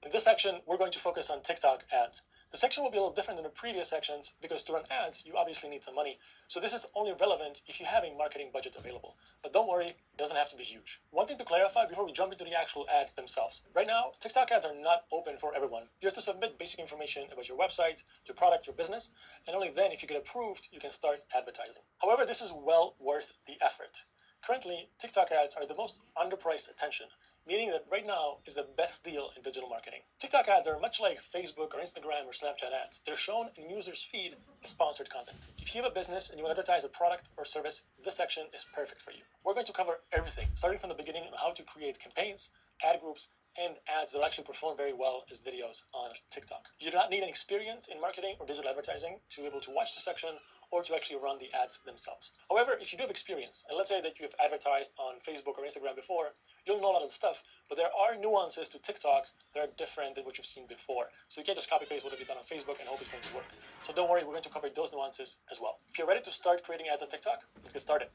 In this section, we're going to focus on TikTok ads. The section will be a little different than the previous sections because to run ads, you obviously need some money. So this is only relevant if you have a marketing budget available. But don't worry, it doesn't have to be huge. One thing to clarify before we jump into the actual ads themselves. Right now, TikTok ads are not open for everyone. You have to submit basic information about your website, your product, your business, and only then, if you get approved, you can start advertising. However, this is well worth the effort. Currently, TikTok ads are the most underpriced attention, meaning that right now is the best deal in digital marketing. TikTok ads are much like Facebook or Instagram or Snapchat ads. They're shown in users' feed as sponsored content. If you have a business and you want to advertise a product or service, this section is perfect for you. We're going to cover everything, starting from the beginning on how to create campaigns, ad groups, and ads that actually perform very well as videos on TikTok. You do not need any experience in marketing or digital advertising to be able to watch the section or to actually run the ads themselves. However, if you do have experience, and let's say that you have advertised on Facebook or Instagram before, you'll know a lot of the stuff, but there are nuances to TikTok that are different than what you've seen before. So you can't just copy paste what you've done on Facebook and hope it's going to work. So don't worry, we're going to cover those nuances as well. If you're ready to start creating ads on TikTok, let's get started.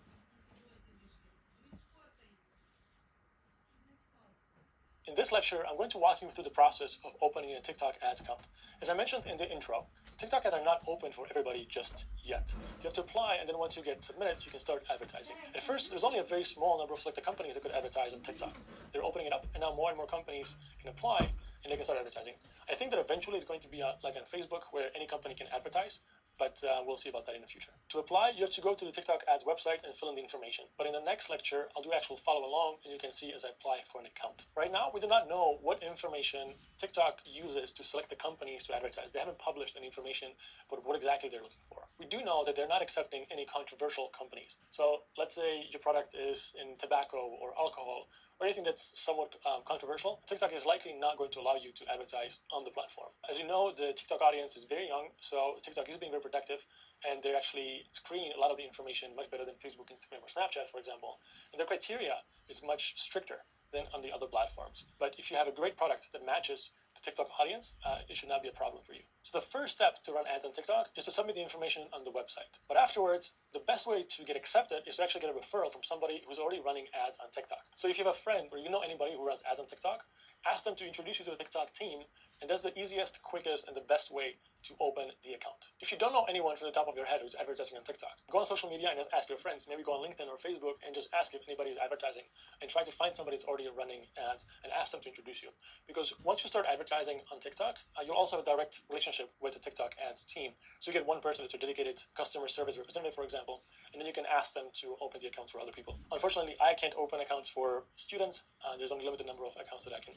In this lecture, I'm going to walk you through the process of opening a TikTok ads account. As I mentioned in the intro, TikTok ads are not open for everybody just yet. You have to apply, and then once you get submitted, you can start advertising. At first, there's only a very small number of selected companies that could advertise on TikTok. They're opening it up, and now more and more companies can apply, and they can start advertising. I think that eventually it's going to be like on Facebook, where any company can advertise, but we'll see about that in the future. To apply, you have to go to the TikTok ads website and fill in the information. But in the next lecture, I'll do actual follow along, and you can see as I apply for an account. Right now, we do not know what information TikTok uses to select the companies to advertise. They haven't published any information about what exactly they're looking for. We do know that they're not accepting any controversial companies. So let's say your product is in tobacco or alcohol, or anything that's somewhat controversial, TikTok is likely not going to allow you to advertise on the platform. As you know, the TikTok audience is very young, so TikTok is being very protective, and they actually screen a lot of the information much better than Facebook, Instagram, or Snapchat, for example. And their criteria is much stricter than on the other platforms. But if you have a great product that matches the TikTok audience, it should not be a problem for you. So the first step to run ads on TikTok is to submit the information on the website. But afterwards, the best way to get accepted is to actually get a referral from somebody who's already running ads on TikTok. So if you have a friend or you know anybody who runs ads on TikTok, ask them to introduce you to the TikTok team, and that's the easiest, quickest, and the best way to open the account. If you don't know anyone from the top of your head who's advertising on TikTok, go on social media and just ask your friends. Maybe go on LinkedIn or Facebook and just ask if anybody is advertising, and try to find somebody that's already running ads and ask them to introduce you. Because once you start advertising on TikTok, you'll also have a direct relationship with the TikTok ads team. So you get one person that's a dedicated customer service representative, for example, and then you can ask them to open the accounts for other people. Unfortunately, I can't open accounts for students. There's only a limited number of accounts that I can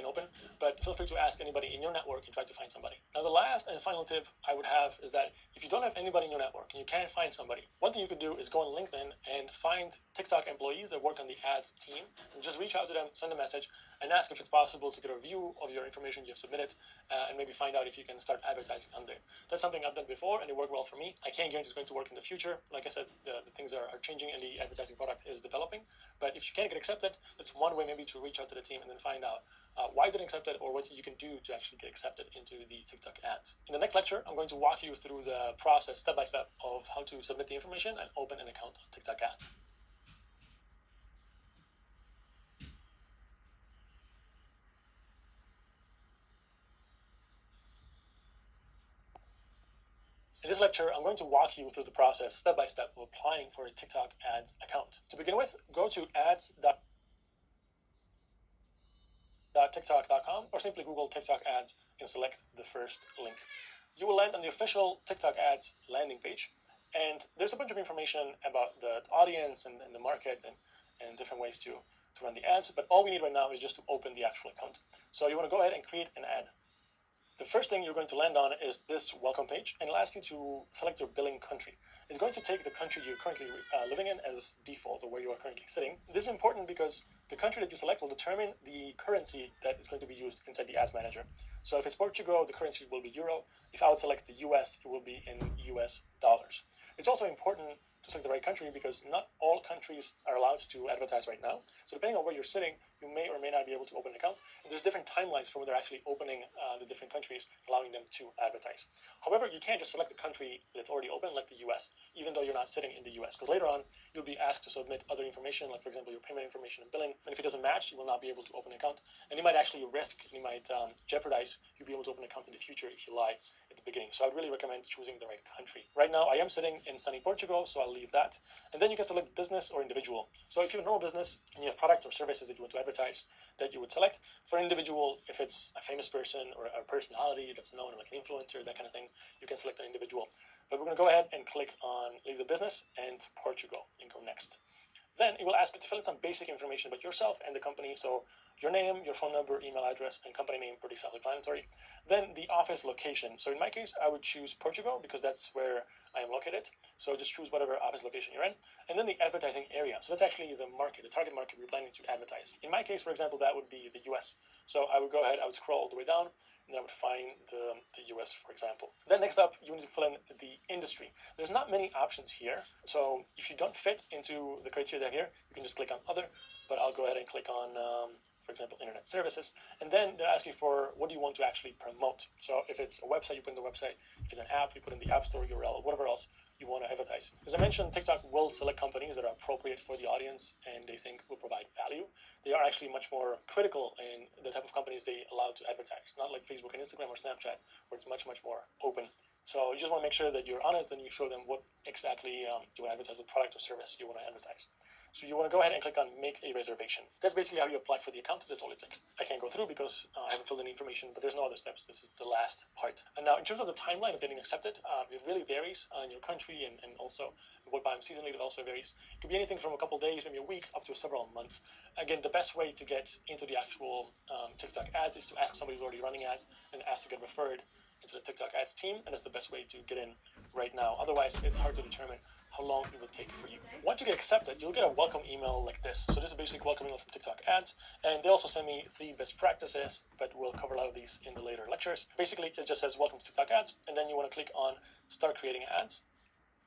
open, but feel free to ask anybody in your network and try to find somebody. Now, the last and final tip I would have is that if you don't have anybody in your network and you can't find somebody, one thing you could do is go on LinkedIn and find TikTok employees that work on the ads team, and just reach out to them, send a message, and ask if it's possible to get a review of your information you've submitted, and maybe find out if you can start advertising on there. That's something I've done before, and it worked well for me. I can't guarantee it's going to work in the future. Like I said, the things are changing, and the advertising product is developing. But if you can't get accepted, that's one way maybe to reach out to the team and then find out why you didn't accept it, or what you can do to actually get accepted into the TikTok ads. In the next lecture, I'm going to walk you through the process step by step of how to submit the information and open an account on TikTok ads. In this lecture, I'm going to walk you through the process step by step of applying for a TikTok ads account. To begin with, go to ads.tiktok.com or simply Google TikTok ads and select the first link. You will land on the official TikTok ads landing page, and there's a bunch of information about the audience and the market and different ways to run the ads, but all we need right now is just to open the actual account. So you want to go ahead and create an ad. The first thing you're going to land on is this welcome page, and it'll ask you to select your billing country. It's going to take the country you're currently living in as default, or where you are currently sitting. This is important because the country that you select will determine the currency that is going to be used inside the ads manager. So if it's Portugal, the currency will be euro. If I would select the US, it will be in US dollars. It's also important to select the right country because not all countries are allowed to advertise right now. So depending on where you're sitting, you may or may not be able to open an account. And there's different timelines for when they're actually opening the different countries, allowing them to advertise. However, you can't just select the country that's already open, like the US, even though you're not sitting in the US, because later on you'll be asked to submit other information, like for example your payment information and billing. And if it doesn't match, you will not be able to open an account. And you might actually risk, you might jeopardize you being able to open an account in the future if you lie at the beginning. So I'd really recommend choosing the right country. Right now I am sitting in sunny Portugal, so I'll leave that. And then you can select business or individual. So if you have a normal business and you have products or services that you want to advertise, that you would select. For an individual, if it's a famous person or a personality that's known, like an influencer, that kind of thing, you can select an individual. But we're going to go ahead and click on leave the business and Portugal and go next. Then it will ask you to fill in some basic information about yourself and the company. So your name, your phone number, email address, and company name, pretty self-explanatory. Then the office location. So in my case, I would choose Portugal because that's where I am located. So just choose whatever office location you're in. And then the advertising area. So that's actually the market, the target market we're planning to advertise. In my case, for example, that would be the US. So I would go ahead, I would scroll all the way down, and I would find the US, for example. Then next up, you need to fill in the industry. There's not many options here. So if you don't fit into the criteria here, you can just click on other. But I'll go ahead and click on, for example, internet services. And then they're asking for what do you want to actually promote. So if it's a website, you put in the website. If it's an app, you put in the app store URL, or whatever else you want to advertise. As I mentioned, TikTok will select companies that are appropriate for the audience and they think will provide value. They are actually much more critical in the type of companies they allow to advertise, not like Facebook and Instagram or Snapchat, where it's much, much more open. So you just want to make sure that you're honest and you show them what exactly you want to advertise, the product or service you want to advertise. So you want to go ahead and click on make a reservation. That's basically how you apply for the account. That's all it takes. I can't go through because I haven't filled any information, but there's no other steps. This is the last part. And now in terms of the timeline of getting accepted, it really varies on your country and also what buying seasonally, it also varies. It could be anything from a couple of days, maybe a week, up to several months. Again, the best way to get into the actual TikTok ads is to ask somebody who's already running ads and ask to get referred into the TikTok ads team, and that's the best way to get in right now. Otherwise, it's hard to determine how long it will take for you. Once you get accepted, you'll get a welcome email like this. So this is basically welcome email from TikTok ads, and they also send me 3 best practices, but we'll cover a lot of these in the later lectures. Basically, it just says welcome to TikTok ads, and then you want to click on start creating ads,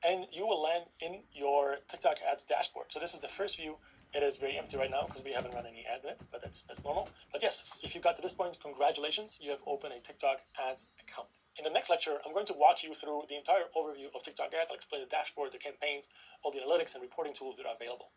and you will land in your TikTok ads dashboard. So this is the first view. It is very empty right now because we haven't run any ads in it, but that's normal. But yes, if you got to this point, congratulations, you have opened a TikTok ads account. In the next lecture, I'm going to walk you through the entire overview of TikTok ads. I'll explain the dashboard, the campaigns, all the analytics and reporting tools that are available.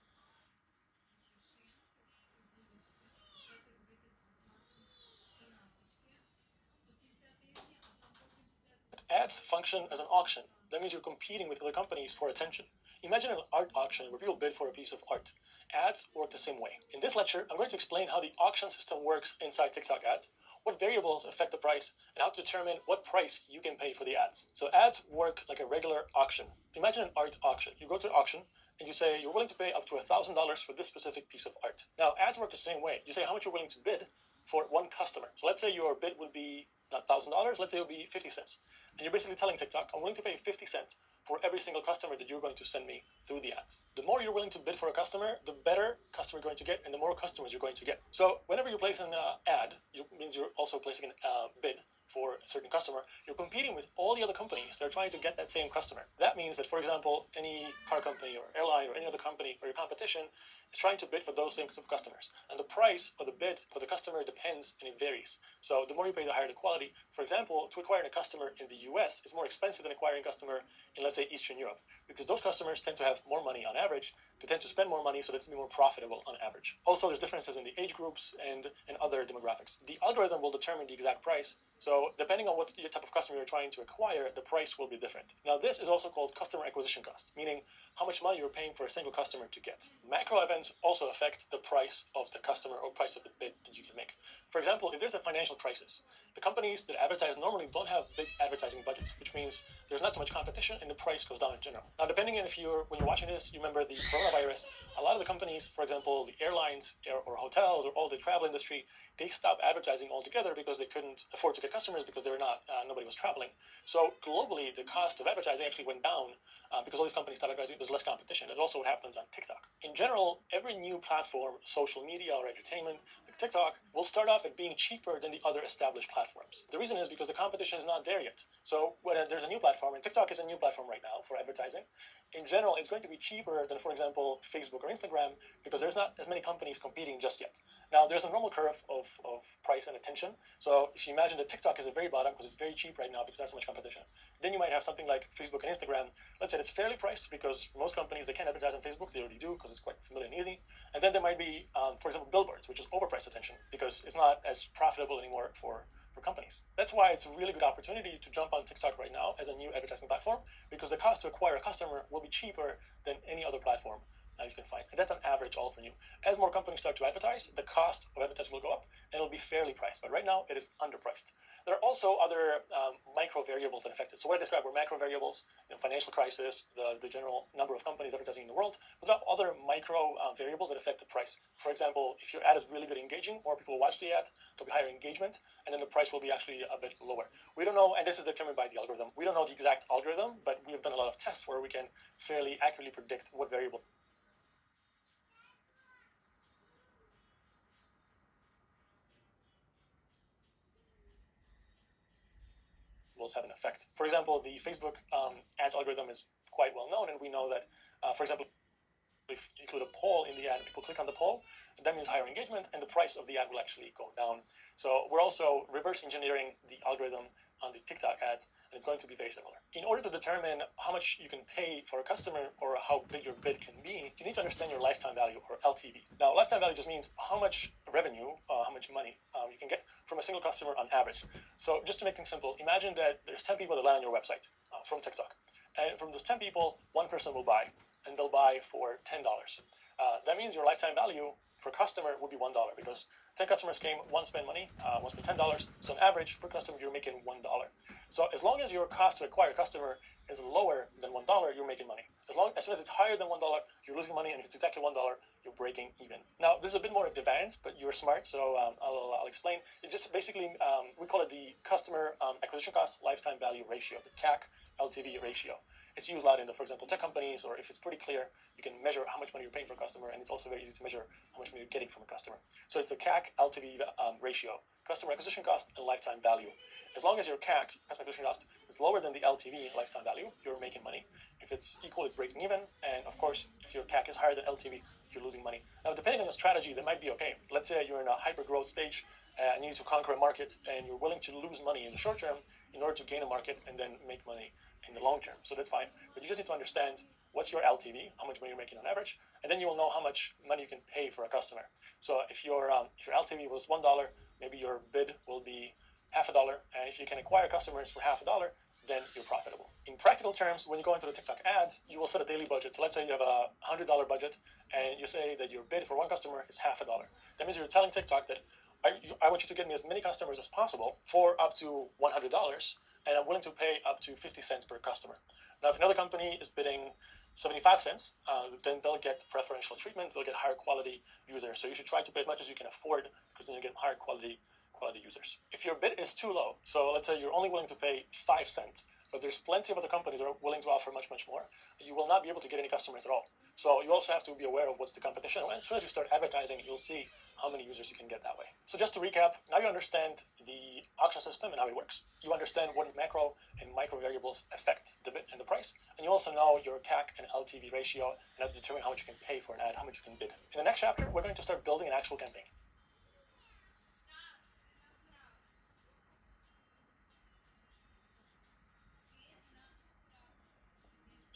Ads function as an auction. That means you're competing with other companies for attention. Imagine an art auction where people bid for a piece of art. Ads work the same way. In this lecture, I'm going to explain how the auction system works inside TikTok ads, what variables affect the price, and how to determine what price you can pay for the ads. So ads work like a regular auction. Imagine an art auction. You go to an auction and you say you're willing to pay up to $1,000 for this specific piece of art. Now, ads work the same way. You say how much you're willing to bid for one customer. So let's say your bid would be not $1,000, let's say it would be 50 cents. And you're basically telling TikTok, I'm willing to pay 50 cents for every single customer that you're going to send me through the ads. The more you're willing to bid for a customer, the better customer you're going to get and the more customers you're going to get. So whenever you place an ad, it means you're also placing a bid for a certain customer. You're competing with all the other companies that are trying to get that same customer. That means that, for example, any car company or airline or any other company or your competition is trying to bid for those same customers. And the price of the bid for the customer depends and it varies. So the more you pay, the higher the quality. For example, to acquire a customer in the US is more expensive than acquiring a customer in, let's say, Eastern Europe, because those customers tend to have more money on average. They tend to spend more money, so they tend to be more profitable on average. Also, there's differences in the age groups and other demographics. The algorithm will determine the exact price. So depending on what type of customer you're trying to acquire, the price will be different. Now, this is also called customer acquisition cost, meaning how much money you're paying for a single customer to get. Macro events also affect the price of the customer or price of the bid that you can make. For example, if there's a financial crisis, the companies that advertise normally don't have big advertising budgets, which means there's not so much competition and the price goes down in general. Now, depending on when you're watching this, you remember the coronavirus, a lot of the companies, for example, the airlines or hotels or all the travel industry, they stopped advertising altogether because they couldn't afford to get customers because they were not, nobody was traveling. So globally, the cost of advertising actually went down because all these companies stopped advertising. There's less competition. That's also what happens on TikTok. In general, every new platform, social media or entertainment, like TikTok will start off at being cheaper than the other established platforms. The reason is because the competition is not there yet. So when there's a new platform, and TikTok is a new platform right now for advertising, in general, it's going to be cheaper than, for example, Facebook or Instagram, because there's not as many companies competing just yet. Now, there's a normal curve of price and attention. So if you imagine that TikTok is at the very bottom because it's very cheap right now because there's so much competition, then you might have something like Facebook and Instagram. Let's say it's fairly priced because most companies, they can't advertise on Facebook. They already do because it's quite familiar and easy. And then there might be, for example, billboards, which is overpriced attention because it's not as profitable anymore for companies. That's why it's a really good opportunity to jump on TikTok right now as a new advertising platform, because the cost to acquire a customer will be cheaper than any other platform you can find. And that's on average all for new. As more companies start to advertise, the cost of advertising will go up and it'll be fairly priced. But right now it is underpriced. There are also other micro variables that affect it. So what I described were macro variables, financial crisis, the general number of companies advertising in the world. But there are other micro variables that affect the price. For example, if your ad is really good engaging, more people will watch the ad, there'll be higher engagement, and then the price will be actually a bit lower. We don't know, and this is determined by the algorithm. We don't know the exact algorithm, but we have done a lot of tests where we can fairly accurately predict what variable will have an effect. For example, the Facebook ads algorithm is quite well known, and we know that, for example, if you include a poll in the ad, people click on the poll, that means higher engagement, and the price of the ad will actually go down. So we're also reverse engineering the algorithm on the TikTok ads, and it's going to be very similar. In order to determine how much you can pay for a customer or how big your bid can be, you need to understand your lifetime value, or LTV. Now, lifetime value just means how much revenue, how much money you can get from a single customer on average. So just to make things simple, imagine that there's 10 people that land on your website from TikTok. And from those 10 people, one person will buy, and they'll buy for $10. That means your lifetime value per customer would be $1, because 10 customers came, one spent money, one spent $10. So on average, per customer, you're making $1. So as long as your cost to acquire a customer is lower than $1, you're making money. As soon as it's higher than $1, you're losing money, and if it's exactly $1, you're breaking even. Now, this is a bit more advanced, but you're smart, so I'll explain. It just basically, we call it the customer acquisition cost lifetime value ratio, the CAC LTV ratio. It's used a lot in for example, tech companies, or if it's pretty clear, you can measure how much money you're paying for a customer, and it's also very easy to measure how much money you're getting from a customer. So it's the CAC LTV ratio, customer acquisition cost and lifetime value. As long as your CAC, customer acquisition cost, is lower than the LTV, lifetime value, you're making money. If it's equal, it's breaking even. And of course, if your CAC is higher than LTV, you're losing money. Now, depending on the strategy, that might be okay. Let's say you're in a hyper growth stage and you need to conquer a market, and you're willing to lose money in the short term in order to gain a market and then make money in the long term. So that's fine. But you just need to understand what's your LTV, how much money you're making on average, and then you will know how much money you can pay for a customer. So if your LTV was $1, maybe your bid will be $0.50, and if you can acquire customers for $0.50, then you're profitable. In practical terms, when you go into the TikTok ads, you will set a daily budget. So let's say you have a $100 budget, and you say that your bid for one customer is $0.50. That means you're telling TikTok that I want you to get me as many customers as possible for up to $100, and I'm willing to pay up to 50 cents per customer. Now, if another company is bidding 75 cents, then they'll get preferential treatment. They'll get higher quality users. So you should try to pay as much as you can afford, because then you get higher quality users. If your bid is too low, so let's say you're only willing to pay 5 cents, but there's plenty of other companies that are willing to offer much, much more, you will not be able to get any customers at all. So you also have to be aware of what's the competition. And as soon as you start advertising, you'll see how many users you can get that way. So just to recap, now you understand the auction system and how it works. You understand what macro and micro variables affect the bid and the price. And you also know your CAC and LTV ratio, and how to determine how much you can pay for an ad, how much you can bid. In the next chapter, we're going to start building an actual campaign.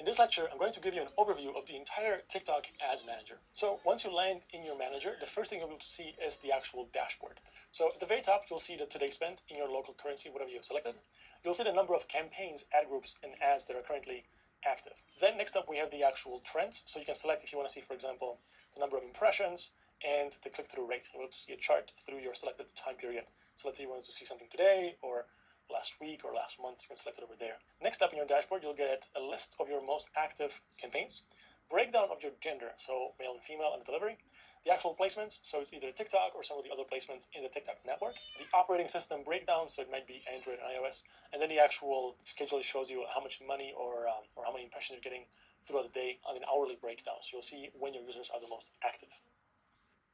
In this lecture, I'm going to give you an overview of the entire TikTok Ads Manager. So once you land in your manager, the first thing you'll be able to see is the actual dashboard. So at the very top, you'll see the today spent in your local currency, whatever you have selected. You'll see the number of campaigns, ad groups, and ads that are currently active. Then next up, we have the actual trends. So you can select if you want to see, for example, the number of impressions and the click-through rate. You'll see a chart through your selected time period. So let's say you wanted to see something today or last week or last month, you can select it over there. Next up in your dashboard, you'll get a list of your most active campaigns, breakdown of your gender, so male and female, and the delivery, the actual placements, so it's either TikTok or some of the other placements in the TikTok network, the operating system breakdown, so it might be Android and iOS, and then the actual schedule shows you how much money or how many impressions you're getting throughout the day on an hourly breakdown. So you'll see when your users are the most active.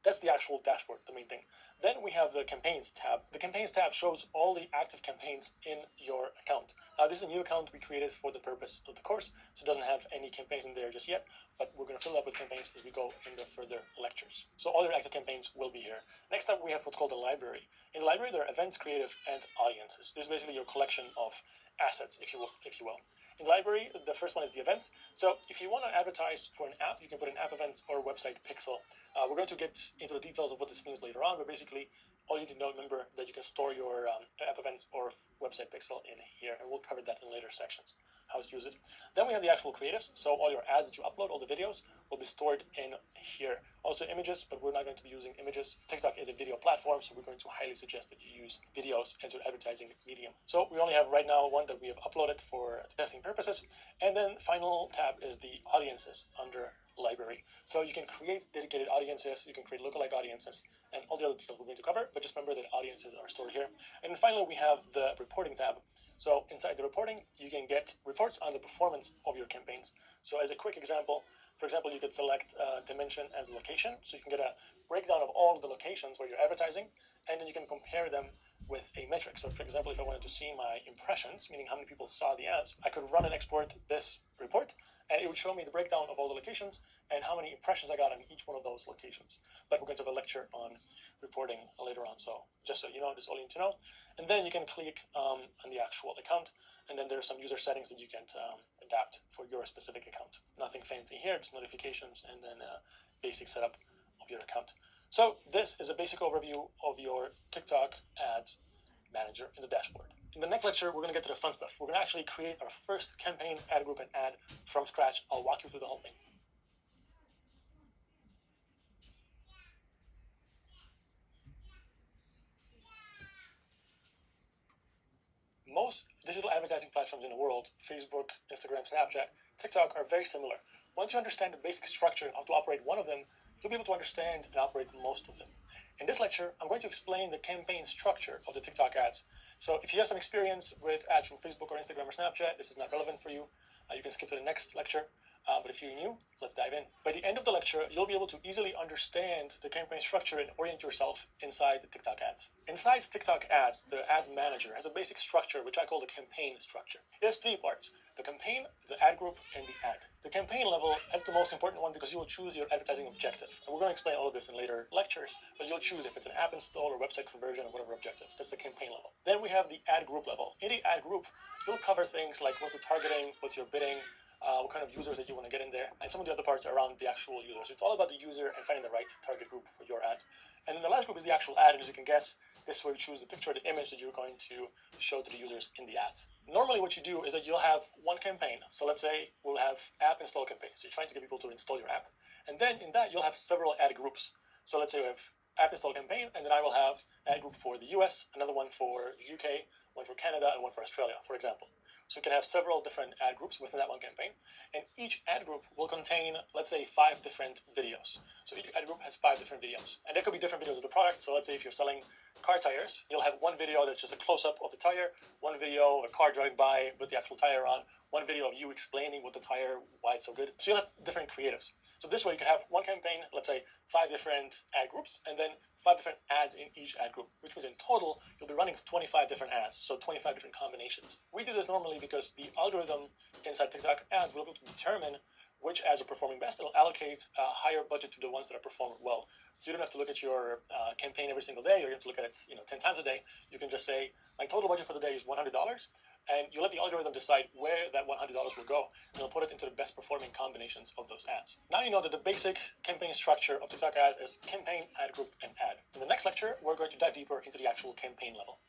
That's the actual dashboard, the main thing. Then we have the campaigns tab. The campaigns tab shows all the active campaigns in your account. Now this is a new account we created for the purpose of the course, so it doesn't have any campaigns in there just yet, but we're going to fill it up with campaigns as we go in the further lectures. So all your active campaigns will be here. Next up we have what's called the library. In the library there are events, creative, and audiences. This is basically your collection of assets, if you will. In the library, the first one is the events. So if you want to advertise for an app, you can put an app event or website pixel. We're going to get into the details of what this means later on, but basically all you need to know, remember that you can store your app events or website pixel in here, and we'll cover that in later sections, how to use it. Then we have the actual creatives, so all your ads that you upload, all the videos, will be stored in here. Also images, but we're not going to be using images. TikTok is a video platform, so we're going to highly suggest that you use videos as your advertising medium. So we only have right now one that we have uploaded for testing purposes, and then final tab is the audiences under library. So you can create dedicated audiences, you can create lookalike audiences, and all the other details we're going to cover, but just remember that audiences are stored here. And then finally, we have the reporting tab. So inside the reporting, you can get reports on the performance of your campaigns. So as a quick example, for example, you could select dimension as location, so you can get a breakdown of all of the locations where you're advertising, and then you can compare them with a metric. So for example, if I wanted to see my impressions, meaning how many people saw the ads, I could run and export this report, and it would show me the breakdown of all the locations and how many impressions I got on each one of those locations. But we're going to have a lecture on reporting later on, so just so you know, this is all you need to know. And then you can click on the actual account, and then there's some user settings that you can adapt for your specific account. Nothing fancy here, just notifications and then a basic setup of your account. So this is a basic overview of your TikTok ads manager in the dashboard. In the next lecture, we're going to get to the fun stuff. We're going to actually create our first campaign, ad group, and ad from scratch. I'll walk you through the whole thing. Most digital advertising platforms in the world, Facebook, Instagram, Snapchat, TikTok, are very similar. Once you understand the basic structure and how to operate one of them, you'll be able to understand and operate most of them. In this lecture, I'm going to explain the campaign structure of the TikTok ads. So if you have some experience with ads from Facebook or Instagram or Snapchat, this is not relevant for you. You can skip to the next lecture. But if you're new, let's dive in. By the end of the lecture, you'll be able to easily understand the campaign structure and orient yourself inside the TikTok ads. Inside TikTok ads, the ads manager has a basic structure, which I call the campaign structure. It has three parts: the campaign, the ad group, and the ad. The campaign level is the most important one because you will choose your advertising objective. And we're going to explain all of this in later lectures, but you'll choose if it's an app install or website conversion or whatever objective. That's the campaign level. Then we have the ad group level. In the ad group, you'll cover things like what's the targeting, what's your bidding, what kind of users that you want to get in there, and some of the other parts around the actual user. So it's all about the user and finding the right target group for your ads. And then the last group is the actual ad, and as you can guess, this is where you choose the picture or the image that you're going to show to the users in the ads. Normally what you do is that you'll have one campaign. So let's say we'll have app install campaign. So you're trying to get people to install your app. And then in that, you'll have several ad groups. So let's say we have app install campaign, and then I will have ad group for the US, another one for the UK, one for Canada, and one for Australia, for example. So you can have several different ad groups within that one campaign, and each ad group will contain, let's say, 5 different videos. So each ad group has 5 different videos, and there could be different videos of the product. So let's say if you're selling car tires, you'll have one video that's just a close-up of the tire, one video of a car driving by with the actual tire on, one video of you explaining what the tire, why it's so good. So you'll have different creatives. So this way you can have one campaign, let's say 5 different ad groups, and then 5 different ads in each ad group, which means in total, you'll be running 25 different ads, so 25 different combinations. We do this normally because the algorithm inside TikTok ads will be able to determine which ads are performing best. It'll allocate a higher budget to the ones that are performing well. So you don't have to look at your campaign every single day, or you have to look at it 10 times a day. You can just say, my total budget for the day is $100, and you let the algorithm decide where that $100 will go, and it'll put it into the best performing combinations of those ads. Now you know that the basic campaign structure of TikTok ads is campaign, ad group, and ad. In the next lecture, we're going to dive deeper into the actual campaign level.